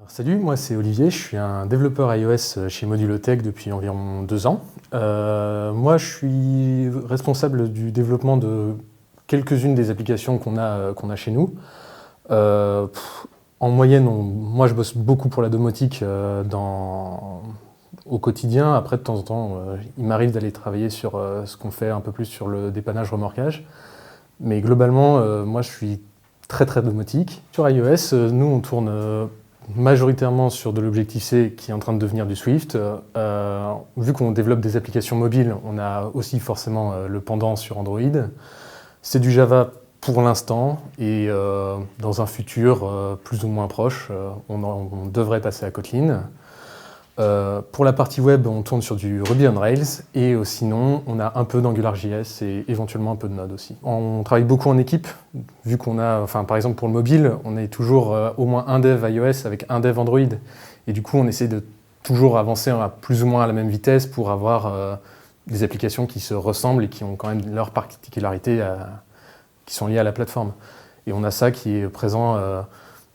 Salut, moi c'est Olivier, je suis un développeur iOS chez Modulotech depuis environ 2 ans. Moi je suis responsable du développement de quelques-unes des applications qu'on a chez nous. En moyenne, moi je bosse beaucoup pour la domotique au quotidien. Après de temps en temps, il m'arrive d'aller travailler sur ce qu'on fait un peu plus sur le dépannage remorquage. Mais globalement, moi je suis très domotique. Sur iOS, nous on tourne majoritairement sur de l'Objective-C qui est en train de devenir du Swift. Vu qu'on développe des applications mobiles, on a aussi forcément le pendant sur Android. C'est du Java pour l'instant et dans un futur plus ou moins proche, on devrait passer à Kotlin. Pour la partie web, on tourne sur du Ruby on Rails et sinon, on a un peu d'AngularJS et éventuellement un peu de Node aussi. On travaille beaucoup en équipe, vu qu'on a, par exemple pour le mobile, on est toujours au moins un dev iOS avec un dev Android. Et du coup, on essaie de toujours avancer à plus ou moins à la même vitesse pour avoir des applications qui se ressemblent et qui ont quand même leurs particularités qui sont liées à la plateforme. Et on a ça qui est présent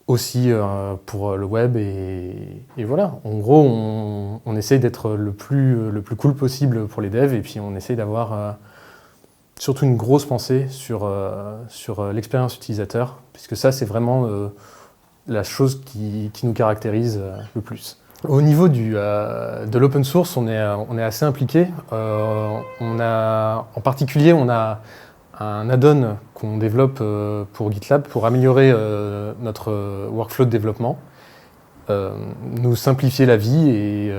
aussi pour le web et voilà. En gros, on essaye d'être le plus cool possible pour les devs et puis on essaye d'avoir surtout une grosse pensée sur l'expérience utilisateur, puisque ça, c'est vraiment la chose qui nous caractérise le plus. Au niveau de l'open source, on est assez impliqué. En particulier, on a un add-on qu'on développe pour GitLab pour améliorer notre workflow de développement, nous simplifier la vie et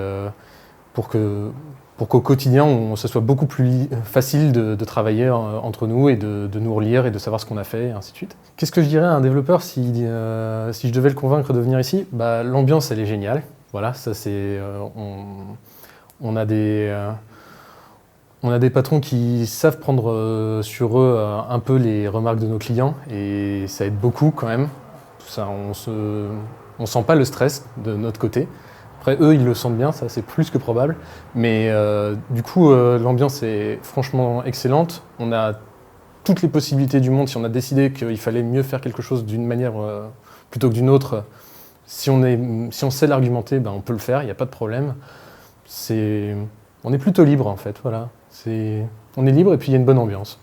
pour qu'au quotidien, ce soit beaucoup plus facile de travailler entre nous et de nous relire et de savoir ce qu'on a fait et ainsi de suite. Qu'est-ce que je dirais à un développeur si je devais le convaincre de venir ici ? L'ambiance, elle est géniale. Voilà, ça c'est... on a des patrons qui savent prendre sur eux un peu les remarques de nos clients et ça aide beaucoup quand même. Tout ça, on sent pas le stress de notre côté. Après, eux, ils le sentent bien, ça c'est plus que probable. Mais du coup, l'ambiance est franchement excellente. On a toutes les possibilités du monde. Si on a décidé qu'il fallait mieux faire quelque chose d'une manière plutôt que d'une autre, si on sait l'argumenter, on peut le faire, il n'y a pas de problème. On est plutôt libre en fait, voilà. On est libre et puis il y a une bonne ambiance.